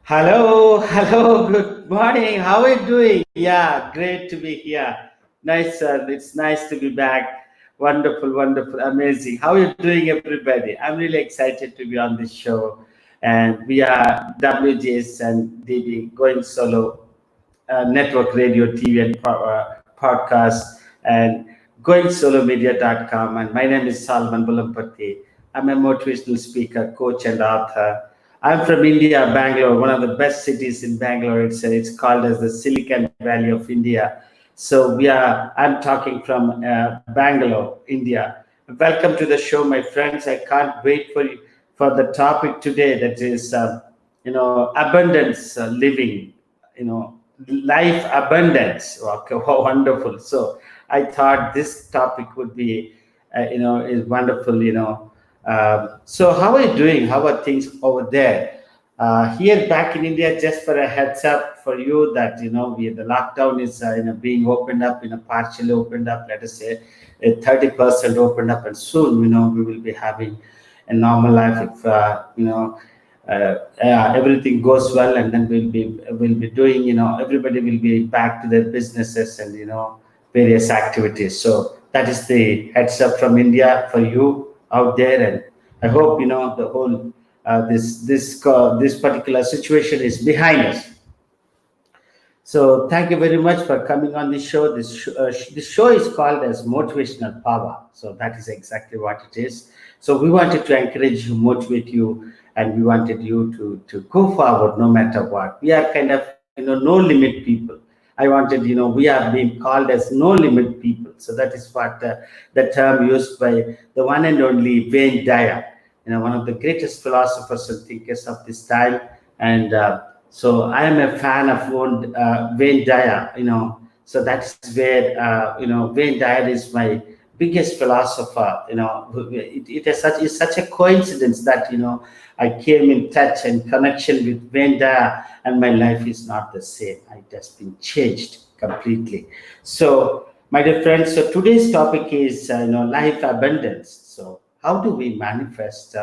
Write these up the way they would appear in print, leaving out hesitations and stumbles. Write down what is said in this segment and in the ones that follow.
Hello, good morning. How are you doing? Yeah, great to be here. Nice, it's nice to be back. Wonderful, amazing. How are you doing, everybody? I'm really excited to be on this show. And we are WGSN-DB going solo network radio, TV, and podcast, and goingsolomedia.com. And my name is Salman Bulampati. I'm a motivational speaker, coach, and author. I'm from India, Bangalore, one of the best cities in Bangalore. It's called as the Silicon Valley of India. So I'm talking from Bangalore, India. Welcome to the show, my friends. I can't wait for the topic today. That is, abundance living. You know, life abundance. Okay, wow, wonderful. So I thought this topic would be, is wonderful. So how are you doing? How are things over there? Here back in India, just for a heads up for you that the lockdown is being opened up, partially opened up. Let us say 30% opened up, and soon we will be having a normal life if everything goes well, and then we'll be doing everybody will be back to their businesses and various activities. So that is the heads up from India for you out there, and I hope the whole this particular situation is behind us. So thank you very much for coming on this show. This show is called as Motivational Power. So that is exactly what it is. So we wanted to encourage you, motivate you, and we wanted you to go forward no matter what. We are kind of no limit people. I wanted we are being called as no limit people. So that is what the term used by the one and only Wayne Dyer, one of the greatest philosophers and thinkers of this time. And so I am a fan of Wayne Dyer, so that's where, Wayne Dyer is my biggest philosopher. It's such a coincidence that, I came in touch and connection with Wayne Dyer, and my life is not the same. It has been changed completely. So, my dear friends, so today's topic is, life abundance. So, how do we manifest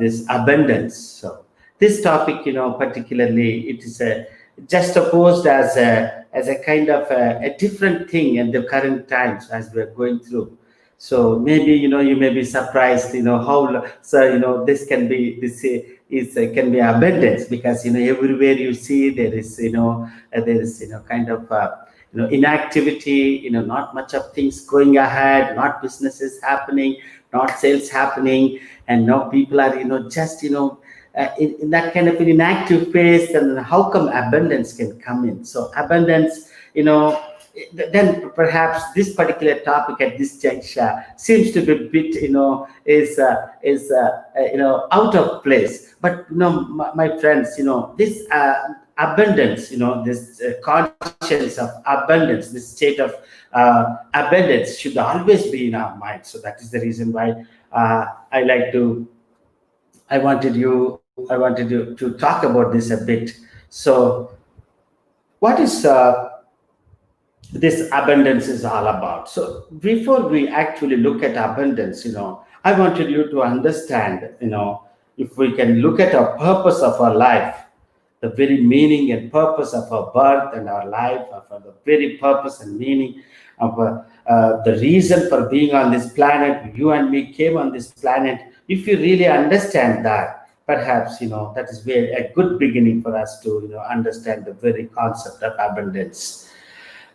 this abundance? So, this topic, particularly, it is just opposed as a kind of a different thing in the current times as we're going through. So maybe you may be surprised, how so this can be can be abundance, because everywhere you see there is kind of inactivity, not much of things going ahead, not businesses happening, not sales happening, and now people are just in that kind of an inactive phase. And how come abundance can come in? So abundance, then perhaps this particular topic at this juncture seems to be a bit, out of place. But my friends, this abundance, this conscience of abundance, this state of abundance should always be in our mind. So that is the reason why I wanted you to talk about this a bit. So, what is this abundance is all about? So, before we actually look at abundance, I wanted you to understand, if we can look at our purpose of our life, the very meaning and purpose of our birth and our life, of the very purpose and meaning of the reason for being on this planet. You and me came on this planet. If you really understand that, perhaps that is where a good beginning for us to understand the very concept of abundance.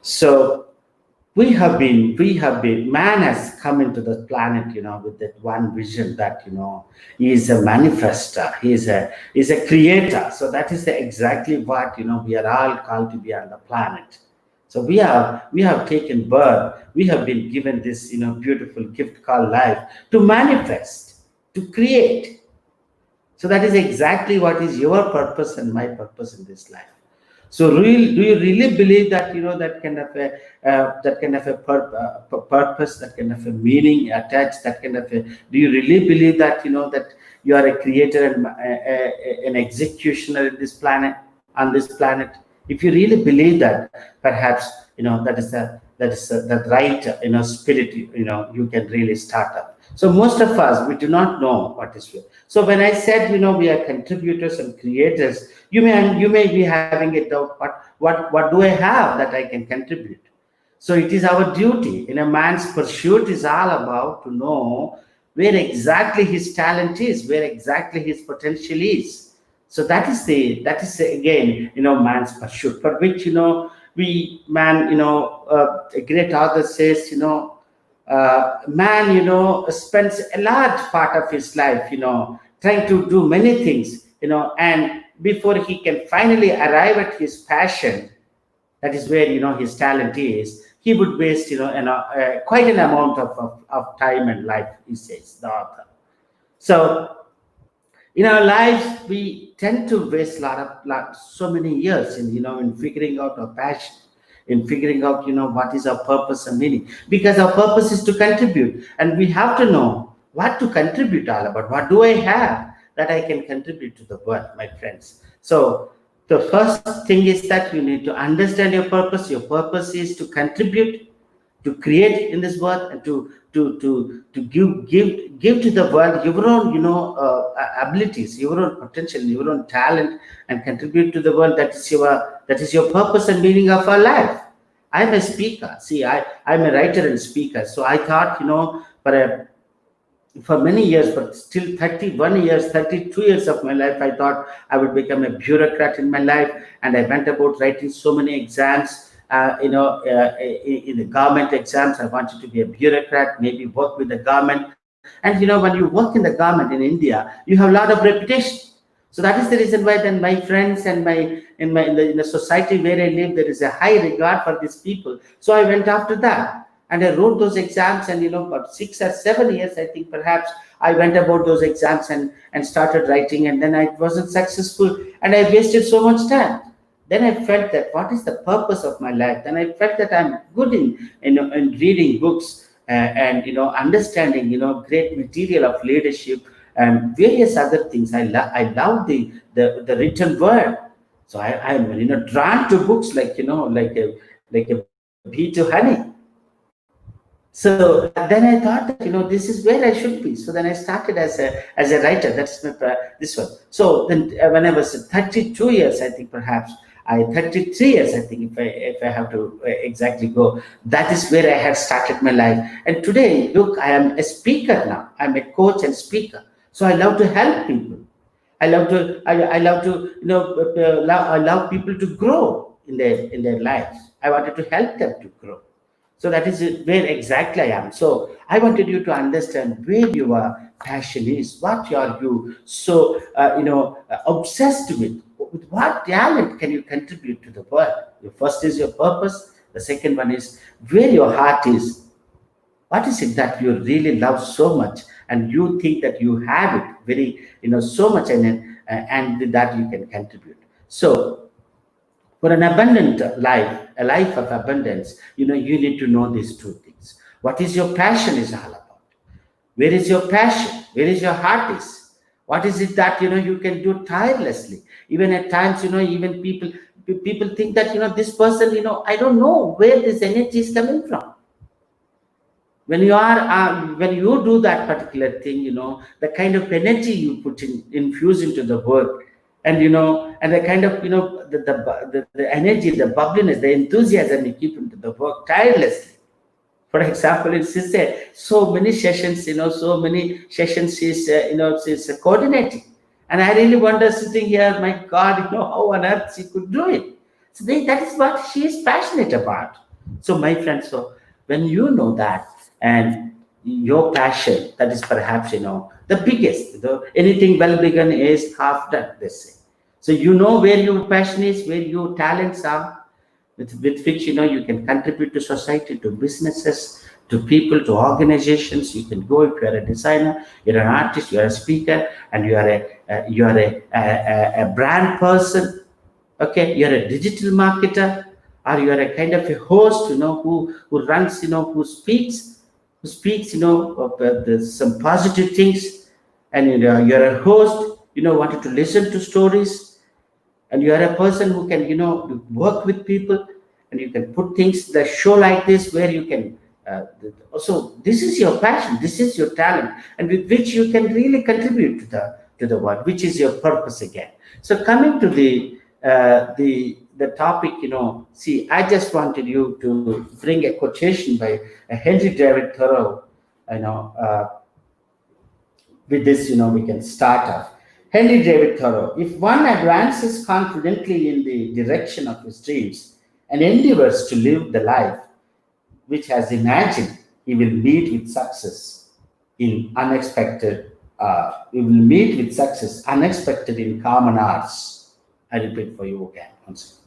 So man has come into the planet with that one vision that he is a manifester, he is a creator. So that is exactly what we are all called to be on the planet. So we have taken birth, we have been given this beautiful gift called life, to manifest, to create. So that is exactly what is your purpose and my purpose in this life. So, do you really believe that that kind of a purpose, that kind of a meaning attached, that kind of a? Do you really believe that that you are a creator and an executioner in this planet, on this planet? If you really believe that, perhaps that is the right spirit you can really start up. So most of us, we do not know what is fear. So when I said, we are contributors and creators, you may be having a doubt. What do I have that I can contribute? So it is our duty. In a man's pursuit is all about to know where exactly his talent is, where exactly his potential is. So again, man's pursuit, for which, a great author says, man, spends a large part of his life, trying to do many things, and before he can finally arrive at his passion, that is where, his talent is, he would waste, quite an amount of time and life, he says, the author. So in our lives, we tend to waste so many years in, in figuring out our passion, in figuring out, what is our purpose and meaning, because our purpose is to contribute, and we have to know what to contribute all about. What do I have that I can contribute to the world, my friends? So the first thing is that you need to understand your purpose. Your purpose is to contribute, to create in this world, and to give to the world your own, abilities, your own potential, your own talent, and contribute to the world. That is your purpose and meaning of our life. I'm a speaker. See, I'm a writer and speaker. So I thought, for many years, but still 31 years, 32 years of my life, I thought I would become a bureaucrat in my life. And I went about writing so many exams, in the government exams. I wanted to be a bureaucrat, maybe work with the government. And, when you work in the government in India, you have a lot of reputation. So that is the reason why then my friends and in the society where I live, there is a high regard for these people. So I went after that. And I wrote those exams, and for 6 or 7 years, I think perhaps, I went about those exams and started writing, and then I wasn't successful, and I wasted so much time. Then I felt that what is the purpose of my life? Then I felt that I'm good in reading books, and understanding great material of leadership and various other things. I love the written word. So I'm drawn to books like a bee to honey. So then I thought that this is where I should be. So then I started as a writer. That's this one. So then when I was 32 years, I think perhaps 33 years, I think, if I have to exactly go, that is where I had started my life. And today, look, I am a speaker now. I'm a coach and speaker. So I love to help people. I love to allow people to grow in their lives. I wanted to help them to grow. So that is where exactly I am. So I wanted you to understand where your passion is. What are you so obsessed with? With what talent can you contribute to the world? The first is your purpose. The second one is where your heart is. What is it that you really love so much, and you think that you have it very so much, and with that you can contribute. So for an abundant life, a life of abundance, you need to know these two things. What is your passion is all about? Where is your passion? Where is your heart is? What is it that you can do tirelessly? Even at times, even people think that this person, I don't know where this energy is coming from. When you do that particular thing, the kind of energy you infuse into the work, and and the kind of the energy, the bubbliness, the enthusiasm you keep into the work tirelessly. For example, it's just so many sessions, she's coordinating, and I really wonder, sitting here, my God, how on earth she could do it. So that is what she is passionate about. So my friends, so when you know that, and your passion, that is perhaps the biggest. Anything well begun is half done, they say. So where your passion is, where your talents are, with which you can contribute to society, to businesses, to people, to organizations. You can go if you are a designer, you're an artist, you are a speaker, and you are a brand person. Okay, you're a digital marketer, or you are a kind of a host, who runs, who speaks, some positive things, and you're a host, wanted to listen to stories, and you are a person who can, work with people, and you can put things, the show like this, where you can So this is your passion, this is your talent, and with which you can really contribute to the world, which is your purpose again. So coming to the topic, see, I just wanted you to bring a quotation by Henry David Thoreau. You know, with this, we can start off. Henry David Thoreau: if one advances confidently in the direction of his dreams and endeavors to live the life which has imagined, he will meet with success in unexpected. He will meet with success unexpected in common hours. I repeat for you again. Once again.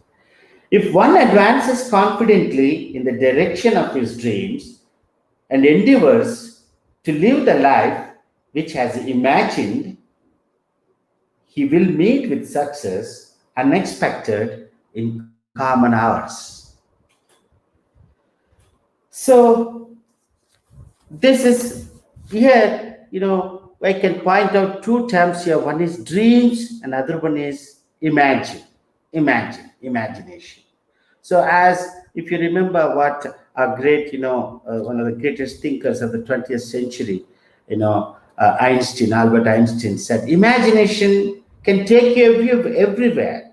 If one advances confidently in the direction of his dreams and endeavors to live the life which has imagined, he will meet with success unexpected in common hours. So this is here, I can point out two terms here. One is dreams, and other one is imagination. So as if you remember what a great, one of the greatest thinkers of the 20th century, Albert Einstein said, imagination can take you everywhere.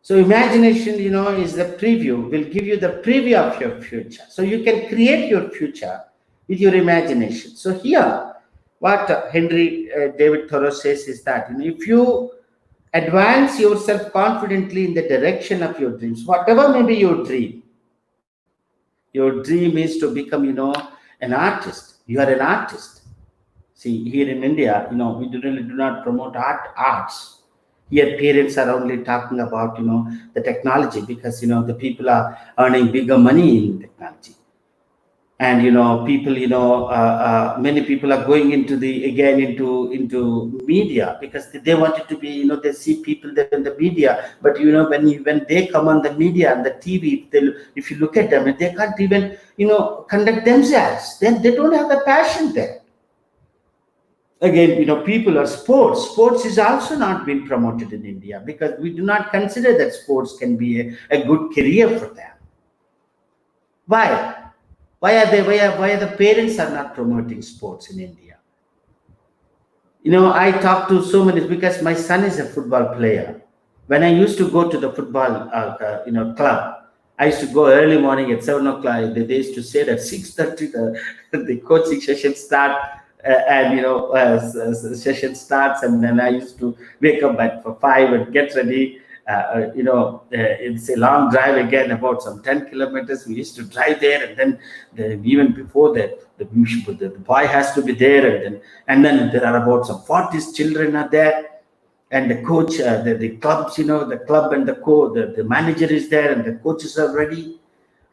So imagination, is the preview, will give you the preview of your future. So you can create your future with your imagination. So here, what Henry David Thoreau says is that, if you advance yourself confidently in the direction of your dreams, whatever may be your dream is to become, an artist. You are an artist. See, here in India, we really do not promote arts. Here, parents are only talking about, the technology, because, the people are earning bigger money in technology. And, people, many people are going into into media, because they want it to be, they see people there in the media. But, when they come on the media and the TV, if you look at them, they can't even, conduct themselves. Then they don't have the passion there. Again, people are sports is also not being promoted in India, because we do not consider that sports can be a good career for them. Why are the parents are not promoting sports in India? I talk to so many, because my son is a football player. When I used to go to the football club, I used to go early morning at 7 o'clock. They used to say that 6:30 the coaching session start. Session starts, and then I used to wake up at 5 and get ready. It's a long drive again, about some 10 kilometers. We used to drive there, and then even before that, the boy has to be there, and then there are about some 40 children are there, and the coach, the clubs, the club and the manager is there, and the coaches are ready.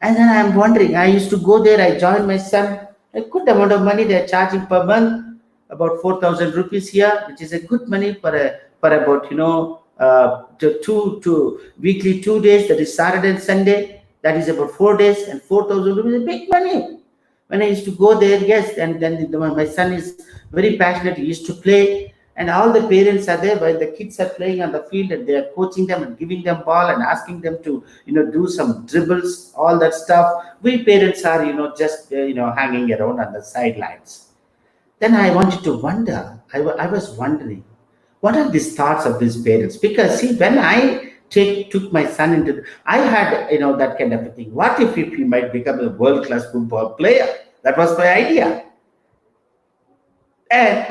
And then I'm wondering, I used to go there. I joined my son. A good amount of money they're charging per month, about 4,000 rupees here, which is a good money for about two weekly 2 days, that is Saturday and Sunday. That is about 4 days, and 4,000 rupees is big money. When I used to go there, yes, and then my son is very passionate. He used to play, and all the parents are there while the kids are playing on the field, and they are coaching them and giving them ball and asking them to do some dribbles, all that stuff. We parents are just hanging around on the sidelines. Then I wanted to wonder. I was wondering, what are these thoughts of these parents? Because see, when I took my son into, I had that kind of a thing. What if he might become a world-class football player? That was my idea. And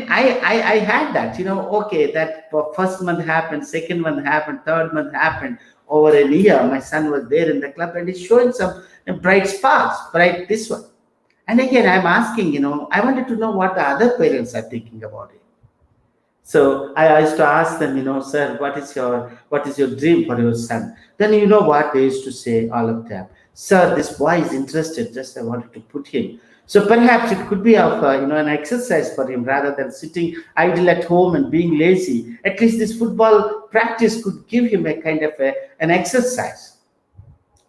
I had that, okay, that first month happened, second month happened, third month happened. Over a year, my son was there in the club, and he's showing some bright sparks, this one. And again, I'm asking, I wanted to know what the other parents are thinking about it. So I used to ask them, sir, what is your dream for your son? Then what they used to say, all of them, sir, this boy is interested, just I wanted to put him. So perhaps it could be of an exercise for him, rather than sitting idle at home and being lazy. At least this football practice could give him a kind of an exercise.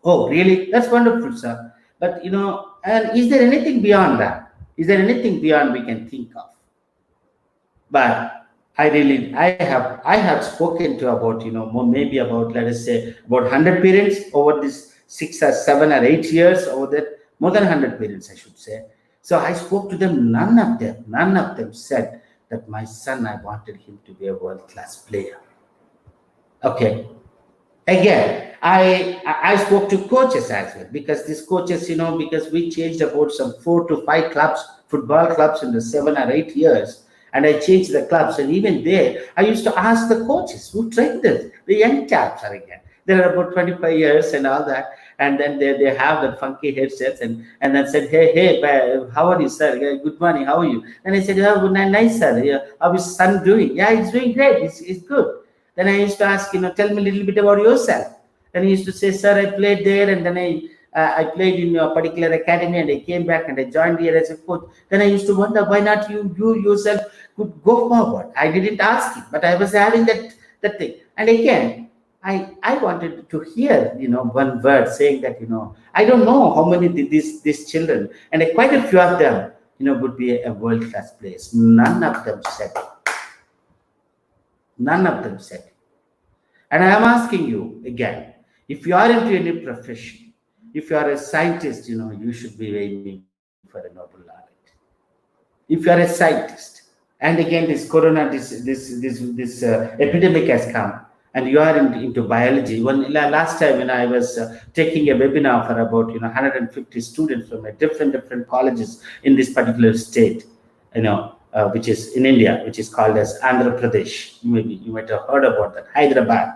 Oh, really? That's wonderful, sir. But and is there anything beyond that? Is there anything beyond we can think of? But I have spoken to about maybe about, let us say, about 100 parents over this 6 or 7 or 8 years over there, more than 100 parents, I should say. So I spoke to them. None of them said that my son, I wanted him to be a world-class player. Okay. Again, I spoke to coaches as well, because these coaches, because we changed about some 4 to 5 clubs, football clubs, in the 7 or 8 years, and I changed the clubs, and even there, I used to ask the coaches who trained us, the young chaps are again. They're about 25 years and all that, and then they have the funky headsets, and then said, hey, how are you, sir? Yeah, good morning, how are you? And I said, oh, nice, sir. Yeah, how is son doing? Yeah, he's doing great. He's good. Then I used to ask, tell me a little bit about yourself. And he used to say, sir, I played there, and then I played in a particular academy, and I came back and I joined here as a coach. Then I used to wonder, why not you yourself could go forward? I didn't ask it, but I was having that thing. And again, I wanted to hear, one word saying that, I don't know how many these children, and quite a few of them, would be a world-class players. None of them said it. None of them said it. And I am asking you again, if you are into any profession, if you are a scientist, you should be aiming for a Nobel laureate. If you are a scientist, and again this corona, this epidemic has come, and you are into biology. Last time when I was taking a webinar for about 150 students from different colleges in this particular state, which is in India, which is called as Andhra Pradesh. You might have heard about that, Hyderabad.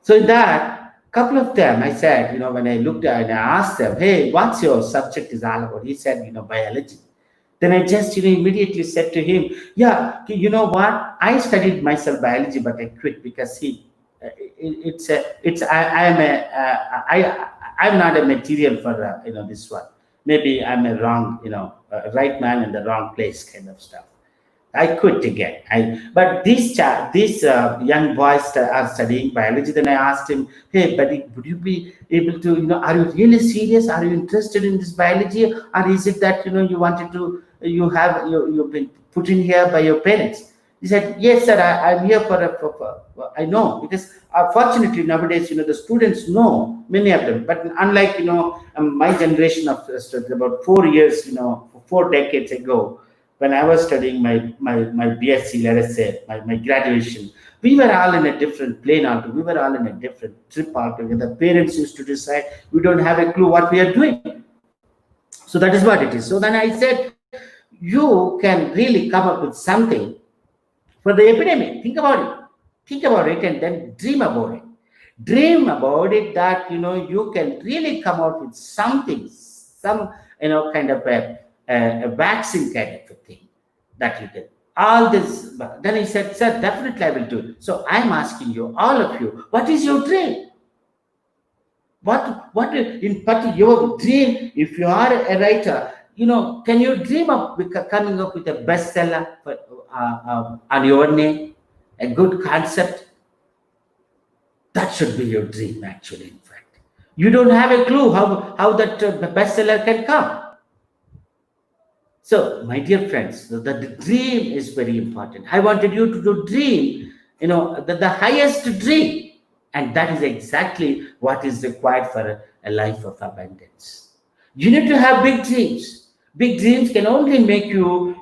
So in that, couple of them, I said, when I looked at and I asked them, hey, what's your subject is all about? He said, biology. Then I just, immediately said to him, yeah, you know what? I studied myself biology, but I quit because I'm not a material for, this one. Maybe I'm a wrong, right man in the wrong place kind of stuff. I quit again. But these young boys are studying biology. Then I asked him, hey, buddy, would you be able to, are you really serious? Are you interested in this biology? Or is it that, you wanted to, you've been put in here by your parents? He said, yes, sir, I'm here for I know, because fortunately nowadays, the students know, many of them, but unlike, my generation of about 4 years, 4 decades ago, when I was studying my BSc, let us say, my graduation, we were all in a different plane altogether. We were all in a different trip altogether. The parents used to decide, we don't have a clue what we are doing. So that is what it is. So then I said, you can really come up with something for the epidemic. Think about it, and then dream about it. Dream about it that, you can really come out with something, some, kind of a vaccine kind of a thing that you can. All this. Then he said, sir, definitely I will do it. So I'm asking you, all of you, what is your dream? What in particular your dream? If you are a writer, can you dream of coming up with a bestseller on your name, a good concept? That should be your dream, actually. In fact, you don't have a clue how that bestseller can come. So, my dear friends, the dream is very important. I wanted you to dream, the highest dream. And that is exactly what is required for a life of abundance. You need to have big dreams. Big dreams can only make you,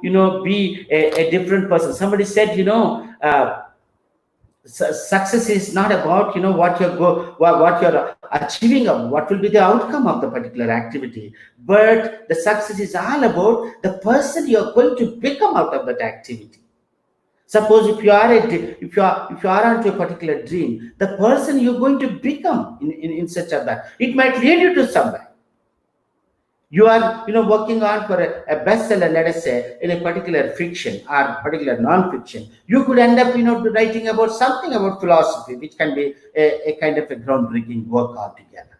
be a different person. Somebody said, success is not about, what you're achieving, of what will be the outcome of the particular activity, but the success is all about the person you're going to become out of that activity. Suppose if you are onto a particular dream, the person you're going to become in such a that, it might lead you to somewhere. You are, working on for a bestseller, let us say, in a particular fiction or particular non-fiction. You could end up, writing about something about philosophy, which can be a kind of a groundbreaking work altogether.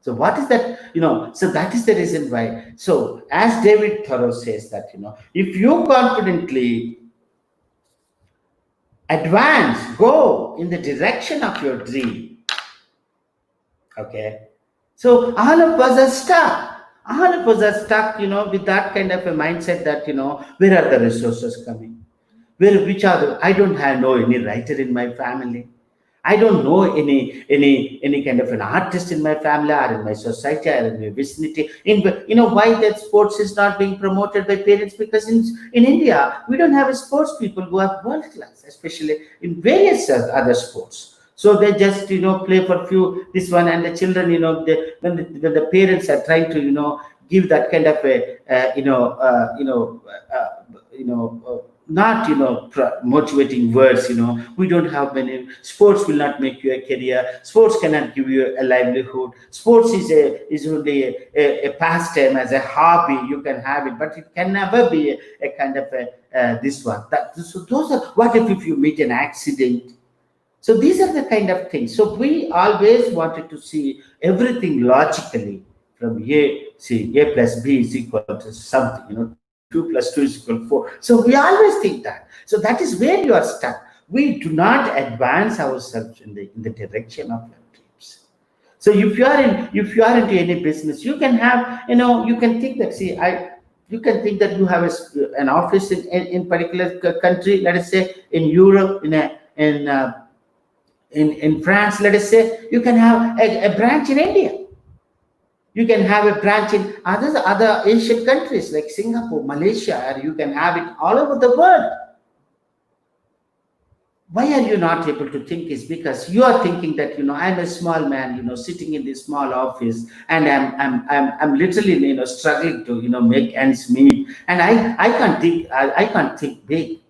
So what is that, so that is the reason why. So as David Thoreau says that, if you confidently go in the direction of your dream, okay, so all of us are stuck. With that kind of a mindset that, where are the resources coming? I don't know any writer in my family. I don't know any kind of an artist in my family or in my society or in my vicinity. Why that sports is not being promoted by parents? Because in India we don't have sports people who are world class, especially in various other sports. So they just play for few this one, and the children when the parents are trying to give that kind of a not motivating words. We don't have many. Sports will not make you a career. Sports cannot give you a livelihood. Sports is only a pastime, as a hobby. You can have it, but it can never be a kind of a this one. So those are, what if you meet an accident? So these are the kind of things. So we always wanted to see everything logically from A. See, A plus B is equal to something. 2 plus 2 is equal to 4. So we always think that. So that is where you are stuck. We do not advance ourselves in the direction of our dreams. So if you are into any business, you can have, you can think that, you can think that you have an office in particular country, let us say in Europe, in France, let us say. You can have a branch in India. You can have a branch in other Asian countries like Singapore, Malaysia, or you can have it all over the world. Why are you not able to think? Is because you are thinking that I'm a small man, sitting in this small office, and I'm literally struggling to make ends meet, and I can't think big.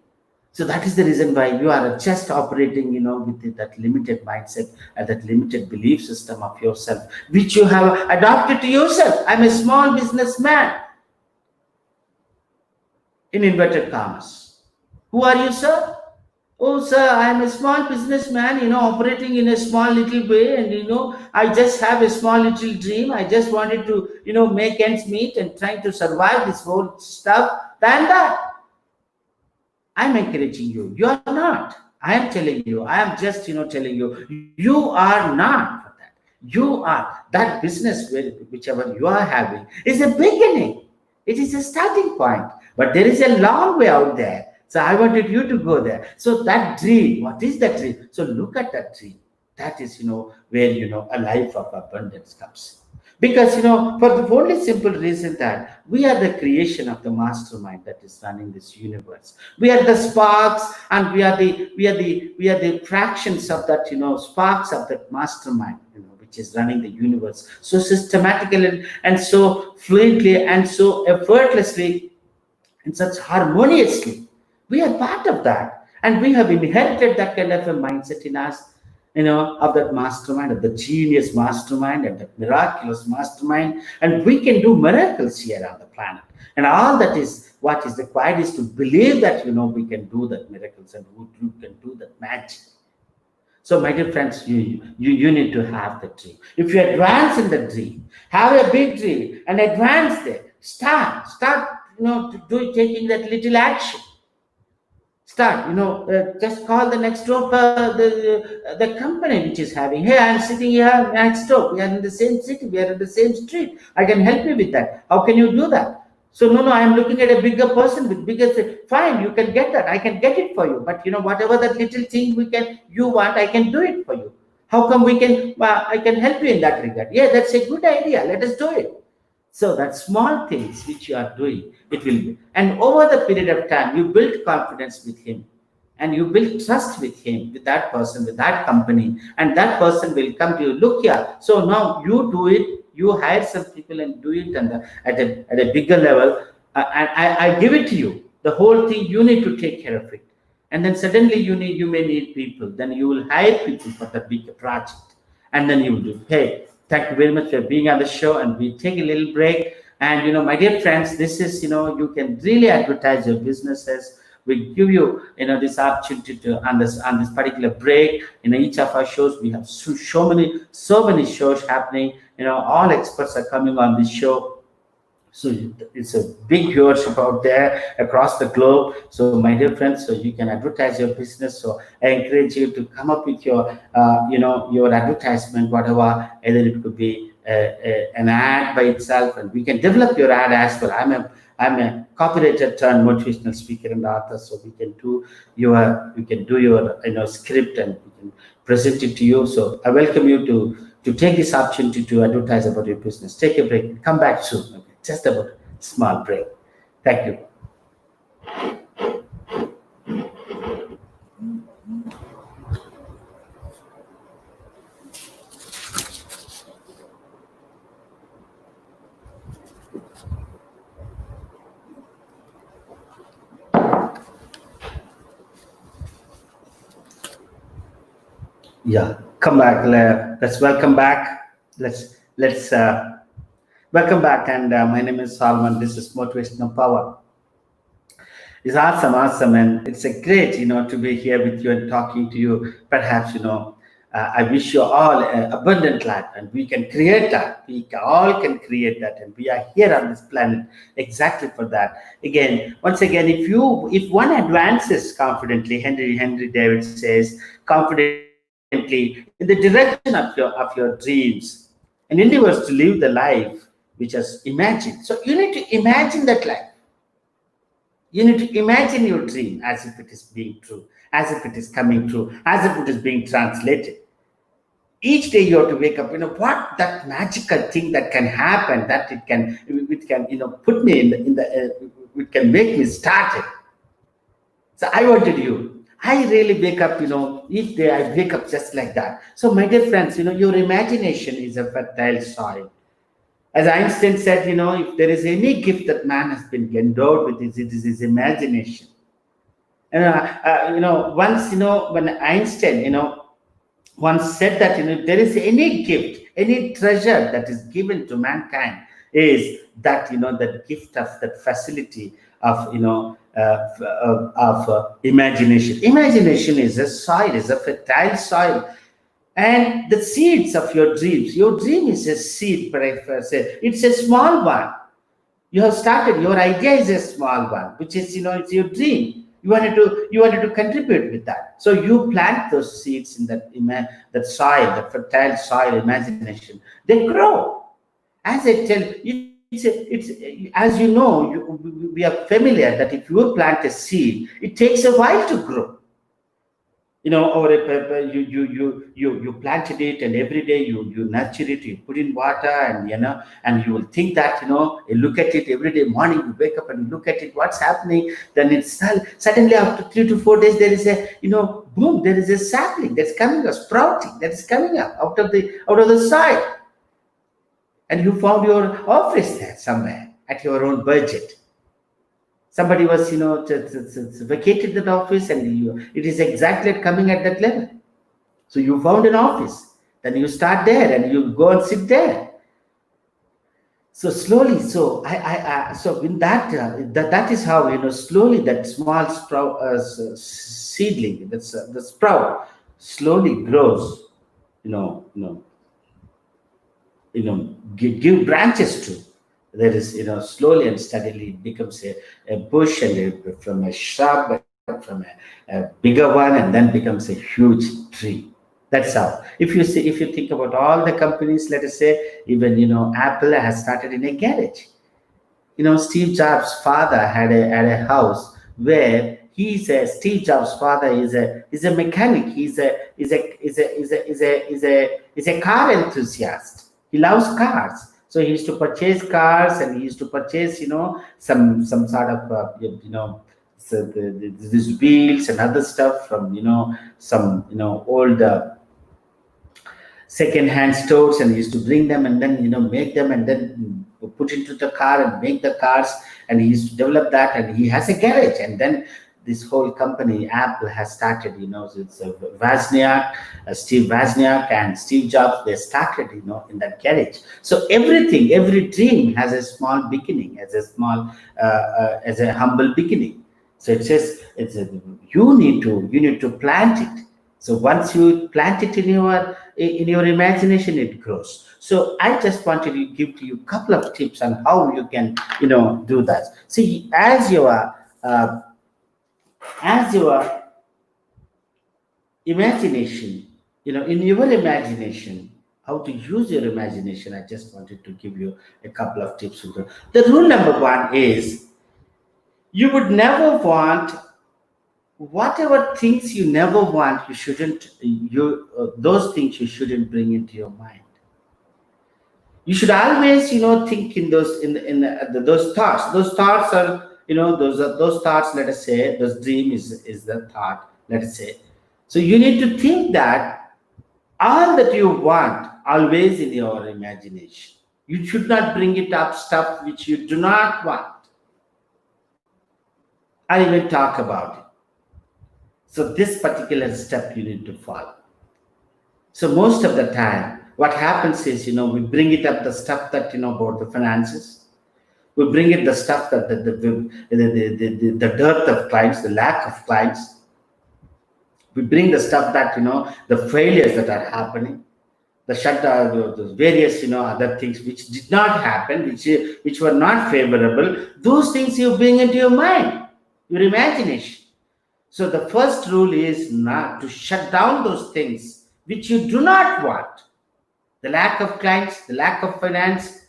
So that is the reason why you are just operating, with that limited mindset and that limited belief system of yourself, which you have adopted to yourself. I'm a small businessman, in inverted commas. Who are you, sir? Oh, sir, I am a small businessman, operating in a small little way, and I just have a small little dream. I just wanted to, make ends meet and trying to survive this whole stuff. Than that. I'm encouraging you. You are not. I am telling you. I am just, telling you. You are not for that. You are that business, whichever you are having, is a beginning. It is a starting point, but there is a long way out there. So I wanted you to go there. So that dream, what is that dream? So look at that dream. That is, where a life of abundance comes. Because for the only simple reason that we are the creation of the mastermind that is running this universe. We are the sparks, and we are the fractions of that sparks of that mastermind, which is running the universe so systematically and so fluently and so effortlessly and such harmoniously. We are part of that, and we have inherited that kind of a mindset in us, of that mastermind, of the genius mastermind, and the miraculous mastermind, and we can do miracles here on the planet. And all that is what is required is to believe that we can do that miracles, and you can do that magic. So, my dear friends, you need to have the dream. If you advance in the dream, have a big dream and advance there. Start, taking that little action. Start, just call the next door, the company which is having. Hey, I'm sitting here next door. We are in the same city. We are in the same street. I can help you with that. How can you do that? So no, I'm looking at a bigger person with bigger. Fine, you can get that. I can get it for you. But whatever that little thing you want, I can do it for you. How come we can? I can help you in that regard. Yeah, that's a good idea. Let us do it. So that small things which you are doing, it will be. And over the period of time, you build confidence with him, and you build trust with him, with that person, with that company, and that person will come to you. Look here. So now you do it. You hire some people and do it at a bigger level. And I give it to you. The whole thing, you need to take care of it. And then suddenly you may need people. Then you will hire people for the bigger project. And then you will do, hey, thank you very much for being on the show, and we take a little break. And my dear friends, this is you can really advertise your businesses. We give you this opportunity to on this particular break. In each of our shows, we have so many shows happening. All experts are coming on this show. So it's a big viewership out there across the globe. So my dear friends, so you can advertise your business. So I encourage you to come up with your, your advertisement, whatever, either it could be an ad by itself, and we can develop your ad as well. I'm a copywriter turned motivational speaker and author, so we can do your script, and we can present it to you. So I welcome you to take this opportunity to advertise about your business. Take a break. Come back soon. Okay? Just about a small break. Thank you. Yeah, come back. Let's welcome back. Let's welcome back. And my name is Salman. This is Motivational Power. It's awesome, awesome, and it's a great, to be here with you and talking to you. Perhaps, I wish you all abundant life, and we can create that. All can create that, and we are here on this planet exactly for that. Again, once again, if one advances confidently, Henry David says, confidently in the direction of your dreams, and endeavors to live the life which has imagined. So you need to imagine that life. You need to imagine your dream as if it is being true, as if it is coming true, as if it is being translated. Each day you have to wake up, what that magical thing that can happen, that it can, put me it can make me started. So I wanted you. I really wake up, each day I wake up just like that. So my dear friends, your imagination is a fertile soil. As Einstein said, if there is any gift that man has been endowed with, it is his imagination. And once, when Einstein, once said that, there is any gift, any treasure that is given to mankind, is that, that gift of that facility of, imagination. Imagination is a soil, is a fertile soil. And the seeds of your dreams. Your dream is a seed, but I say it's a small one. You have started. Your idea is a small one, which is it's your dream. You wanted to contribute with that. So you plant those seeds in that soil, that fertile soil, imagination. They grow. As I tell you, it's as you know, we are familiar that if you plant a seed, it takes a while to grow. Over a pepper, you planted it, and every day you nurture it, you put in water, and you will think that you look at it every day morning, you wake up and you look at it, what's happening. Then it's suddenly after 3 to 4 days there is a boom, there is a sapling that's coming up, sprouting, that is coming up out of the soil, and you found your office there somewhere at your own budget. Somebody was, vacated that office, and it is exactly coming at that level. So you found an office, then you start there, and you go and sit there. So slowly, so so in that is how slowly that small sprout seedling, that's the sprout slowly grows. Give branches to. There is, slowly and steadily it becomes a bush, and from a shrub, from a bigger one, and then becomes a huge tree. That's how. If you think about all the companies, let us say, even Apple has started in a garage. Steve Jobs' father had a house where Steve Jobs' father is a mechanic. He's a car enthusiast. He loves cars. So he used to purchase cars, and he used to purchase, some sort of, these wheels and other stuff from, some, old second-hand stores, and he used to bring them and then, make them and then put into the car and make the cars. And he used to develop that, and he has a garage. And then this whole company, Apple, has started, it's Wozniak, Steve Wozniak and Steve Jobs, they started, in that garage. So every dream has a small beginning, as a humble beginning. So it says, you need to plant it. So once you plant it in your imagination, it grows. So I just wanted to give to you a couple of tips on how you can, do that. See, as your imagination, in your imagination, how to use your imagination, I just wanted to give you a couple of tips. The rule number one is, you would never want whatever things you never want, you shouldn't, those things you shouldn't bring into your mind. You should always, think in those, those thoughts. Those thoughts are, those thoughts, let us say, those dream is the thought, let us say. So you need to think that all that you want always in your imagination. You should not bring it up stuff which you do not want, or even talk about it. So this particular step you need to follow. So most of the time, what happens is, we bring it up the stuff that, about the finances. We bring it the stuff that the dearth of clients, the lack of clients. We bring the stuff that, the failures that are happening, the shutdown, the various, other things which did not happen, which were not favorable. Those things you bring into your mind, your imagination. So the first rule is not to shut down those things which you do not want. The lack of clients, the lack of finance,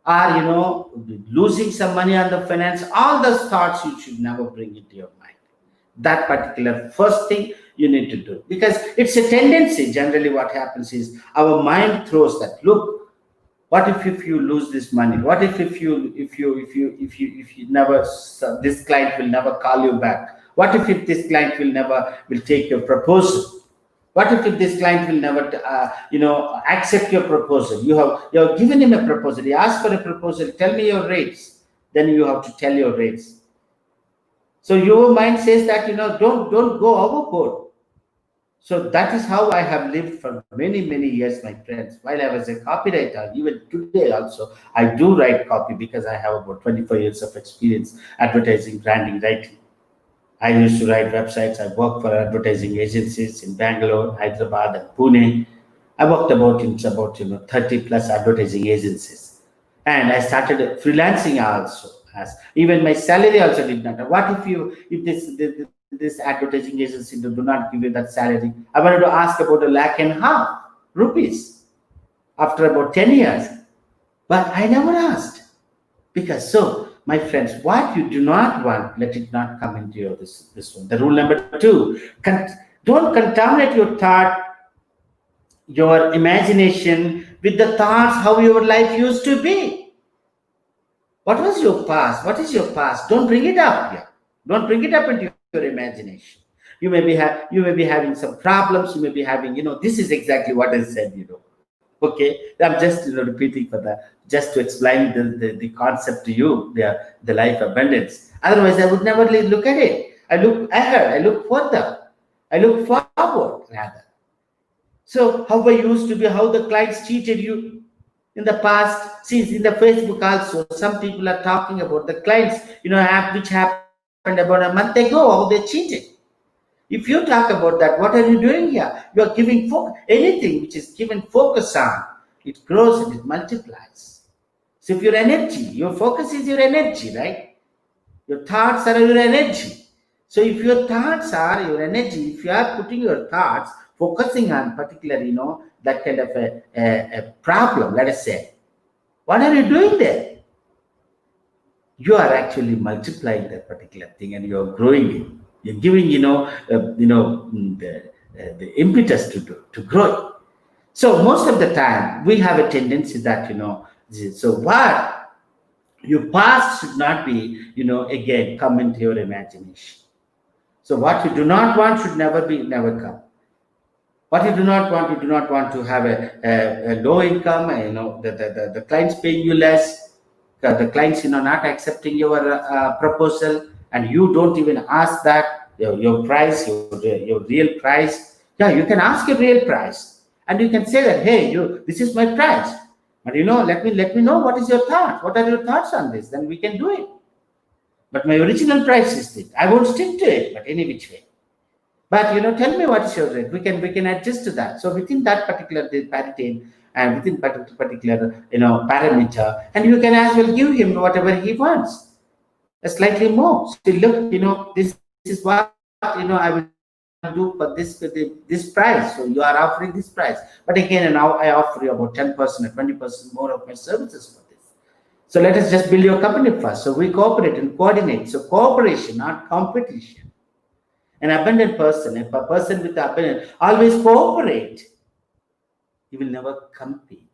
or losing some money on the finance, all those thoughts you should never bring into your mind. That particular first thing you need to do, because it's a tendency. Generally what happens is our mind throws that, look, what if you lose this money? What if you never, this client will never call you back? What if this client will take your proposal? What if this client will never, accept your proposal? You have given him a proposal. He asked for a proposal. Tell me your rates. Then you have to tell your rates. So your mind says that, don't go overboard. So that is how I have lived for many, many years, my friends. While I was a copywriter, even today also, I do write copy because I have about 25 years of experience advertising, branding, writing. I used to write websites. I worked for advertising agencies in Bangalore, Hyderabad, and Pune. I worked about 30 plus advertising agencies, and I started freelancing also. As even my salary also did not. What if this advertising agency do not give you that salary? I wanted to ask about ₹1.5 lakh after about 10 years, but I never asked, because so. My friends, what you do not want, let it not come into your this one. The rule number 2: don't contaminate your thought, your imagination with the thoughts how your life used to be. What was your past? What is your past? Don't bring it up here. Don't bring it up into your imagination. You may be having some problems. You may be having, this is exactly what I said, Okay, I'm just repeating for that, just to explain the concept to you, the life abundance. Otherwise, I would never look at it. I look ahead. I look further. I look forward rather. So how I used to be, how the clients cheated you in the past. See, in the Facebook also, some people are talking about the clients, which happened about a month ago, how they cheated. If you talk about that, what are you doing here? You are giving anything which is given focus on, it grows and it multiplies. So if your energy, your focus is your energy, right? Your thoughts are your energy. So if your thoughts are your energy, if you are putting your thoughts, focusing on particular, that kind of a problem, let us say, what are you doing there? You are actually multiplying that particular thing, and you are growing it. You're giving, the impetus to grow it. So most of the time, we have a tendency that, so what your past should not be, again, come into your imagination. So what you do not want should never come. What you do not want to have a low income, the clients paying you less, the clients, not accepting your proposal, and you don't even ask that your price, your real price. Yeah, you can ask your real price, and you can say that, hey, this is my price, but let me know what is your thought. What are your thoughts on this? Then we can do it. But my original price is this. I won't stick to it, but any which way. But tell me what is your rate. We can adjust to that. So within that particular parity and within particular parameter, and you can as well give him whatever he wants, slightly more. So look, this is what I will do for this price. So you are offering this price, but again, now I offer you about 10% or 20% more of my services for this. So let us just build your company first. So we cooperate and coordinate. So cooperation, not competition. An abundant person, a person with abundance, always cooperate. He will never compete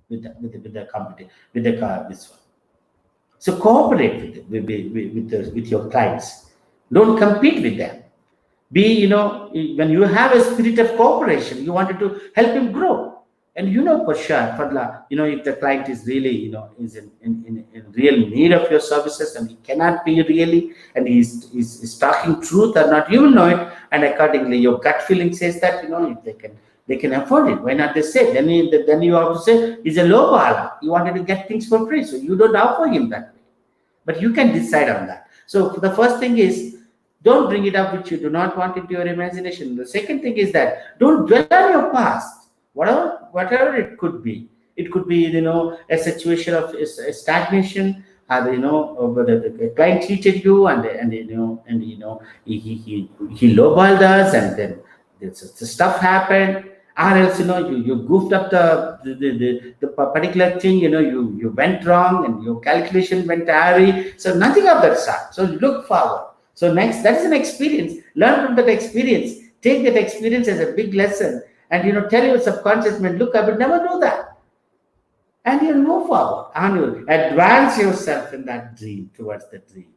with the company with the car this one. So cooperate with your clients. Don't compete with them. Be, when you have a spirit of cooperation, you wanted to help him grow. And for sure, Fadla, if the client is really, is in real need of your services and he cannot pay really, and he's talking truth or not, you will know it. And accordingly, your gut feeling says that, if they can afford it, why not they say? Then you have to say, he's a low bala. He wanted to get things for free, so you don't offer him that way. But you can decide on that. So the first thing is, don't bring it up which you do not want into your imagination. The second thing is that don't dwell on your past, whatever it could be. It could be, a situation of stagnation, whether the client cheated you and he lowballed us, and then the stuff happened. Or else, you goofed up the particular thing, you went wrong and your calculation went awry. So nothing of that sort. So look forward. So next, that is an experience. Learn from that experience. Take that experience as a big lesson, and tell your subconscious mind, look, I would never do that. And you'll move forward and you'll advance yourself in that dream, towards the dream.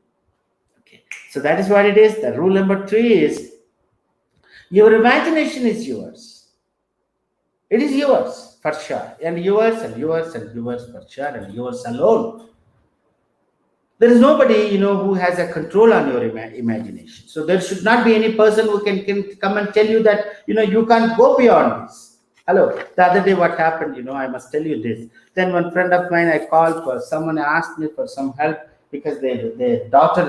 Okay. So that is what it is. The rule number 3 is, your imagination is yours. It is yours for sure, and yours and yours and yours for sure, and yours alone. There is nobody, who has a control on your imagination. So there should not be any person who can come and tell you that, you can't go beyond this. Hello. The other day, what happened, I must tell you this. Then one friend of mine, I called for someone, asked me for some help because their daughter,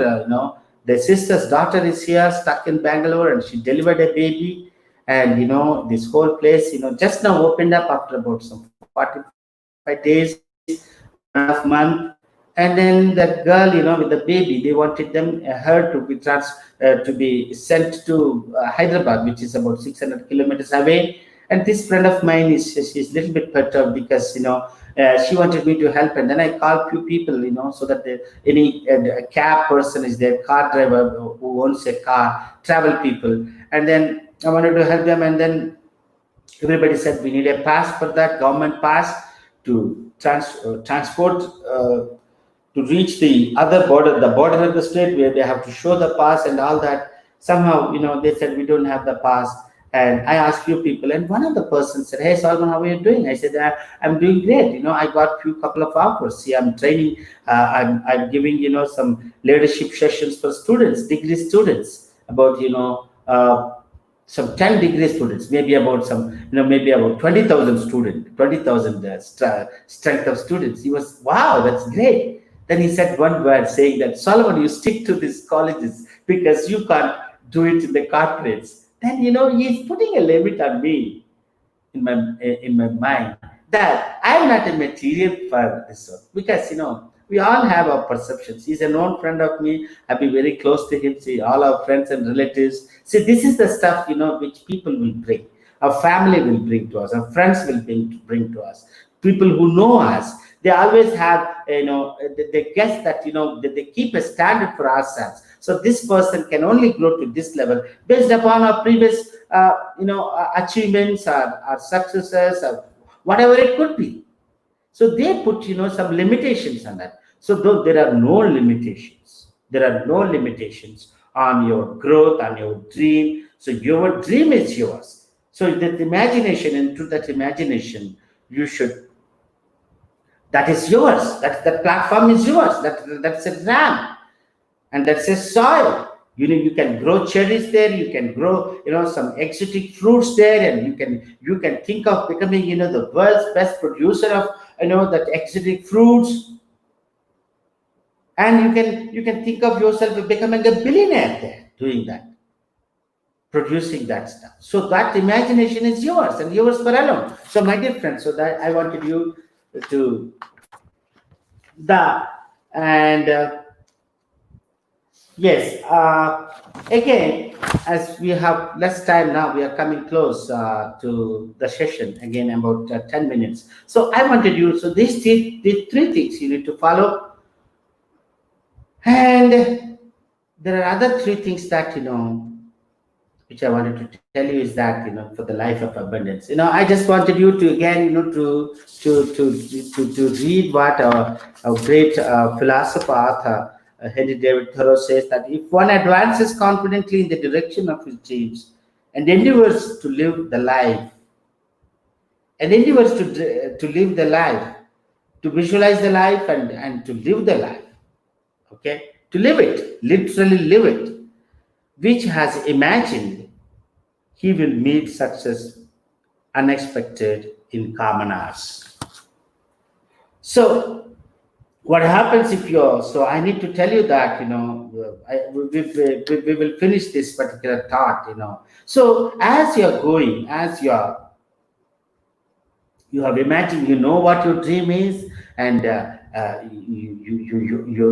their sister's daughter is here, stuck in Bangalore, and she delivered a baby. And this whole place just now opened up after about some 45 days, 1.5 month. And then that girl, with the baby, they wanted her to be sent to Hyderabad, which is about 600 kilometers away. And this friend of mine she's a little bit perturbed because she wanted me to help. And then I called few people, so that any cab person is there, car driver who owns a car, travel people, and then I wanted to help them. And then everybody said we need a pass for that, government pass to transport to reach the other border, the border of the state, where they have to show the pass and all that. Somehow, they said we don't have the pass. And I asked few people, and one of the persons said, "Hey, Solomon, how are you doing?" I said, "I'm doing great. I got couple of offers. See, I'm training. I'm giving some leadership sessions for students, degree students, about some 10 degree students, maybe about 20,000 students, 20,000 strength of students." He was, "Wow, that's great." Then he said one word, saying that, "Solomon, you stick to these colleges because you can't do it in the corporates." Then he's putting a limit on me in my mind that I'm not a material for this one, because we all have our perceptions. He's a known friend of me. I've been very close to him. See, all our friends and relatives. See, this is the stuff which people will bring. Our family will bring to us. Our friends will bring to us. People who know us, they always have, they guess that, that they keep a standard for ourselves. So this person can only grow to this level based upon our previous, achievements, our successes, or whatever it could be. So they put, some limitations on that. So though there are no limitations, on your growth, on your dream. So your dream is yours. So that imagination, and through that imagination, that is yours. That platform is yours. That's a ramp. And that's a soil. You can grow cherries there. You can grow, some exotic fruits there, and you can think of becoming, the world's best producer of, that exotic fruits. And you can think of yourself becoming a billionaire there, doing that, producing that stuff. So that imagination is yours, and yours for alone. So my dear friends, so that I wanted you to yes, again, as we have less time now, we are coming close to the session, again, about 10 minutes. So I wanted you, so these three things you need to follow. And there are other 3 things that, which I wanted to tell you is that, for the life of abundance, I just wanted you to again, to read what our great philosopher author Henry David Thoreau says, that if one advances confidently in the direction of his dreams and endeavors to live the life, to live the life, to visualize the life, and to live the life, okay, to live it, literally live it, which has imagined, he will meet success unexpected in common hours. So, what happens if you're, so I need to tell you that, we will finish this particular thought, So, as you're going, as you have imagined, you know what your dream is, and you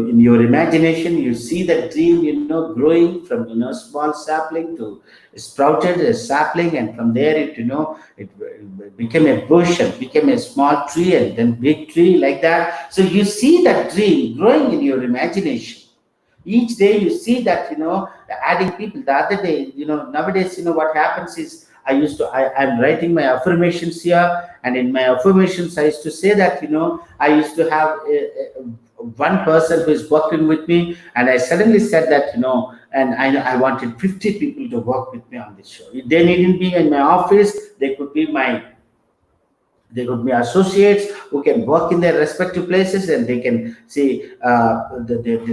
in your imagination you see that dream, growing from, small sapling to sprouted a sapling, and from there it became a bush and became a small tree and then big tree, like that. So you see that dream growing in your imagination. Each day you see that, adding people. The other day, nowadays, what happens is, I'm writing my affirmations here, and in my affirmations I used to say that, I used to have one person who is working with me, and I suddenly said that, and I wanted 50 people to work with me on this show. They needn't be in my office, they could be associates who can work in their respective places, and they can see,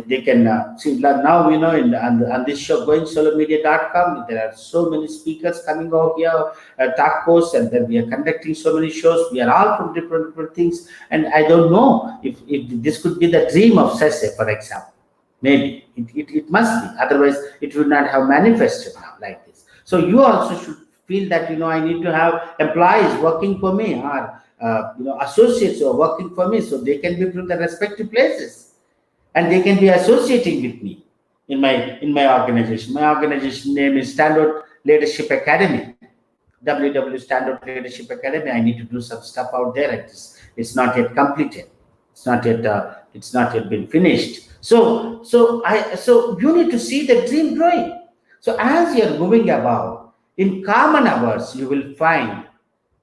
they can see now, on this show, goingsolomedia.com, there are so many speakers coming out here, talk hosts, and then we are conducting so many shows. We are all from different things, and I don't know if this could be the dream of Sese, for example. Maybe it must be, otherwise it would not have manifested now like this. So you also should feel that, I need to have employees working for me, or associates who are working for me, so they can be from the respective places, and they can be associating with me in my organization. My organization name is Standard Leadership Academy, WW Standard Leadership Academy. I need to do some stuff out there. It's not yet completed. It's not yet been finished. So you need to see the dream growing. So as you're moving about, in common hours, you will find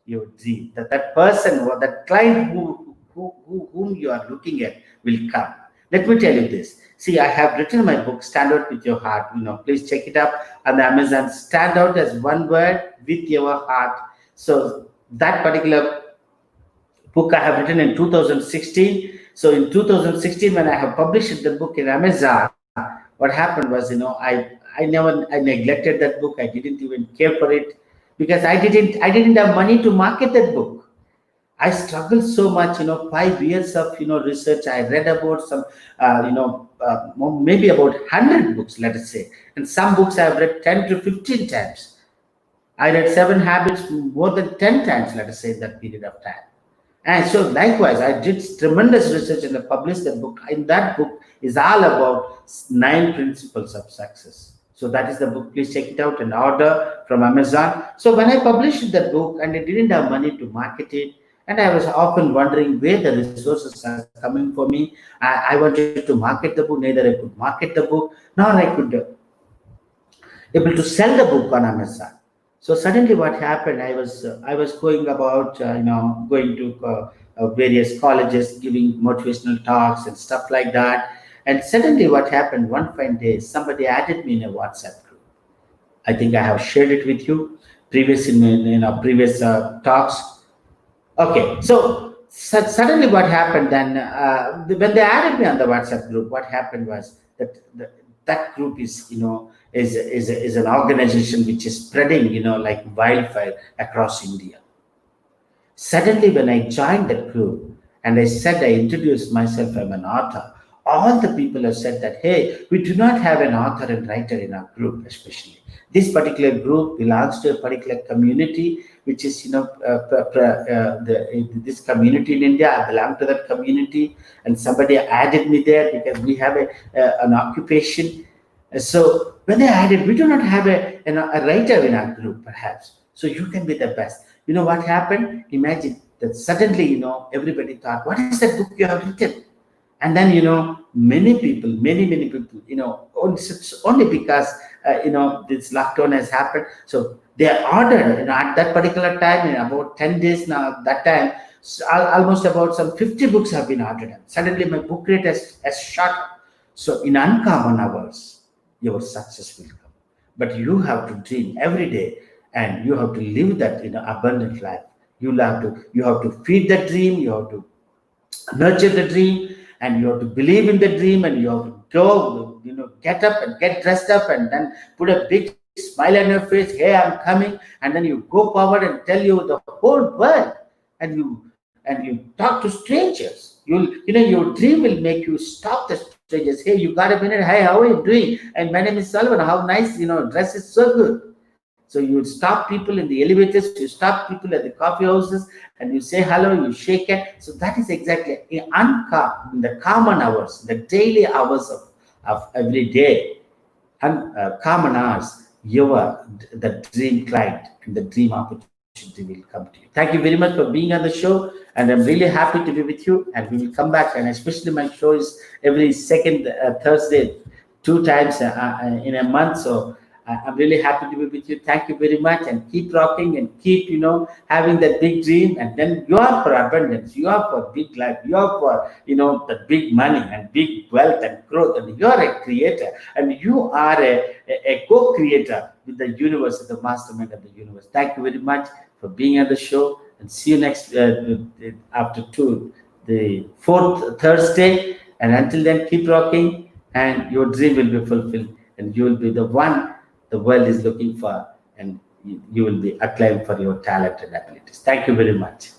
your dream. That person or that client whom you are looking at will come. Let me tell you this. See, I have written my book, Stand Out with Your Heart. Please check it up on the Amazon. Stand Out as one word, with your heart. So that particular book I have written in 2016. So in 2016, when I have published the book in Amazon, what happened was, I neglected that book. I didn't even care for it, because I didn't have money to market that book. I struggled so much, 5 years of, research. I read about some, maybe about 100 books, let us say. And some books I have read 10 to 15 times. I read 7 Habits more than 10 times, let us say, in that period of time. And so likewise, I did tremendous research and I published that book. In that book is all about 9 principles of success. So that is the book. Please check it out and order from Amazon. So when I published that book and I didn't have money to market it, and I was often wondering where the resources are coming for me. I wanted to market the book. Neither I could market the book, nor I could able to sell the book on Amazon. So suddenly, what happened? I was going about, going to various colleges, giving motivational talks and stuff like that. And suddenly, what happened? One fine day, somebody added me in a WhatsApp group. I think I have shared it with you in our previous talks. Okay, so suddenly, what happened then? When they added me on the WhatsApp group, what happened was that that group is an organization which is spreading like wildfire across India. Suddenly, when I joined that group and I introduced myself, I'm an author. All the people have said that, hey, we do not have an author and writer in our group, especially. This particular group belongs to a particular community, which is, this community in India. I belong to that community, and somebody added me there because we have an occupation. So when they added, we do not have a writer in our group, perhaps. So you can be the best. You know what happened? Imagine that suddenly, everybody thought, what is that book you have written? And then, many people, it's only because this lockdown has happened. So they ordered, at that particular time, in about 10 days now, that time, almost about some 50 books have been ordered. And suddenly my book rate has shot up. So in uncommon hours, your success will come. But you have to dream every day, and you have to live that abundant life. You have to feed the dream, you have to nurture the dream, and you have to believe in the dream, and you have to go, get up and get dressed up, and then put a big smile on your face. Hey, I'm coming. And then you go forward and tell you the whole world, and you talk to strangers. Your dream will make you stop the strangers. Hey, you got a minute? Hey, how are you doing? And my name is Salvan. How nice, dress is so good. So you would stop people in the elevators, you stop people at the coffee houses, and you say hello, you shake it. So that is exactly in the common hours, the daily hours of every day, and common hours, the dream client and the dream opportunity will come to you. Thank you very much for being on the show, and I'm really happy to be with you. And we will come back, and especially my show is every second Thursday, 2 times in a month. So I'm really happy to be with you. Thank you very much, and keep rocking, and keep having that big dream. And then you are for abundance, you are for big life, you are for the big money and big wealth and growth. And you are a creator, and you are a co-creator with the universe, the mastermind of the universe. Thank you very much for being on the show, and see you next after the fourth Thursday. And until then, keep rocking, and your dream will be fulfilled, and you will be the one the world is looking for, and you will be acclaimed for your talent and abilities. Thank you very much.